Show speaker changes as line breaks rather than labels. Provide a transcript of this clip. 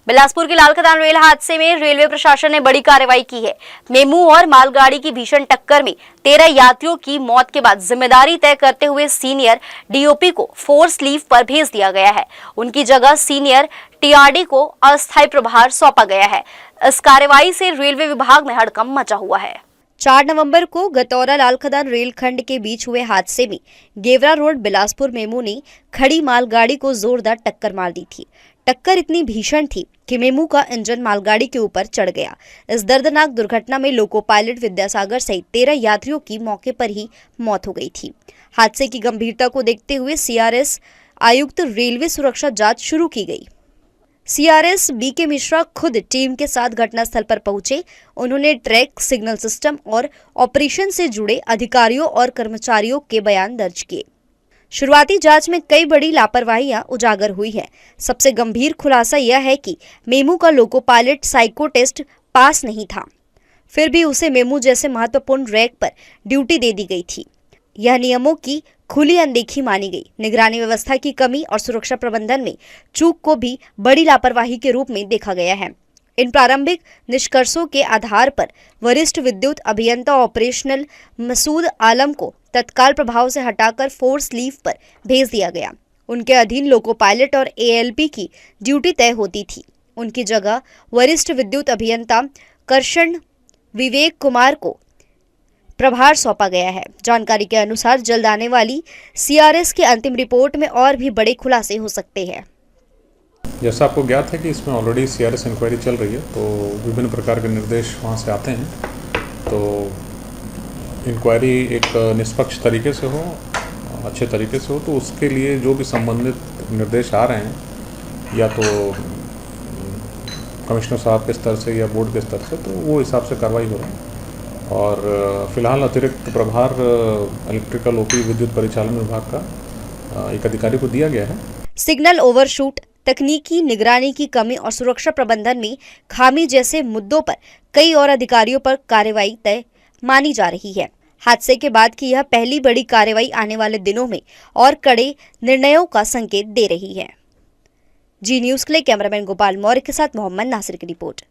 बिलासपुर के लाल खदान रेल हादसे में रेलवे प्रशासन ने बड़ी कार्रवाई की है। मेमू और मालगाड़ी की भीषण टक्कर में 13 यात्रियों की मौत के बाद जिम्मेदारी तय करते हुए सीनियर डीओपी को फोर्स लीव पर भेज दिया गया है। उनकी जगह सीनियर टीआरडी को अस्थायी प्रभार सौंपा गया है। इस कार्रवाई से रेलवे विभाग में हड़कंप मचा हुआ है। 4 नवंबर को गतौरा लालखदान रेलखंड के बीच हुए हादसे में गेवरा रोड बिलासपुर मेमू ने खड़ी मालगाड़ी को जोरदार टक्कर मार दी थी। टक्कर इतनी भीषण थी कि मेमू का इंजन मालगाड़ी के ऊपर चढ़ गया। इस दर्दनाक दुर्घटना में लोको पायलट विद्यासागर सहित 13 यात्रियों की मौके पर ही मौत हो गई थी। हादसे की गंभीरता को देखते हुए सीआरएस आयुक्त रेलवे सुरक्षा जांच शुरू की गई। सीआरएस बीके मिश्रा खुद टीम के साथ घटनास्थल पर पहुंचे। उन्होंने ट्रैक, सिग्नल सिस्टम और ऑपरेशन से जुड़े अधिकारियों और कर्मचारियों के बयान दर्ज किए। शुरुआती जांच में कई बड़ी लापरवाहियां उजागर हुई है। सबसे गंभीर खुलासा यह है कि मेमू का loco pilot psycho test pass नहीं था, फिर भी उसे मेमू जैसे महत्वपूर्ण रैक पर ड्यूटी दे दी गई थी। यह नियमों की खुली अनदेखी मानी गई। निगरानी व्यवस्था की कमी और सुरक्षा प्रबंधन में चूक को भी बड़ी लापरवाही के रूप में देखा गया है। इन प्रारंभिक निष्कर्षों के आधार पर वरिष्ठ विद्युत अभियंता ऑपरेशनल मसूद आलम को तत्काल प्रभाव से हटाकर फोर्स लीव पर भेज दिया गया। उनके अधीन लोको पायलट और एएलपी की ड्यूटी तय होती थी। उनकी जगह वरिष्ठ विद्युत अभियंता कर्षण विवेक कुमार को प्रभार सौंपा गया है। जानकारी के अनुसार जल्द आने वाली सीआरएस की अंतिम रिपोर्ट में और भी बड़े खुलासे हो सकते हैं।
जैसा आपको ज्ञात है कि इसमें ऑलरेडी सीआरएस इंक्वायरी चल रही है, तो विभिन्न प्रकार के निर्देश वहाँ से आते हैं। तो इंक्वायरी एक निष्पक्ष तरीके से हो, अच्छे तरीके से हो, तो उसके लिए जो भी संबंधित निर्देश आ रहे हैं, या तो कमिश्नर साहब के स्तर से या बोर्ड के स्तर से, तो वो हिसाब से कार्रवाई हो रही है। और फिलहाल अतिरिक्त प्रभार इलेक्ट्रिकल ओपी विद्युत परिचालन विभाग का एक अधिकारी को दिया गया है।
सिग्नल ओवरशूट, तकनीकी निगरानी की कमी और सुरक्षा प्रबंधन में खामी जैसे मुद्दों पर कई और अधिकारियों पर कार्रवाई तय मानी जा रही है। हादसे के बाद की यह पहली बड़ी कार्रवाई आने वाले दिनों में और कड़े निर्णयों का संकेत दे रही है। जी न्यूज़ के लिए कैमरामैन गोपाल मौर्य के साथ मोहम्मद नासिर की रिपोर्ट।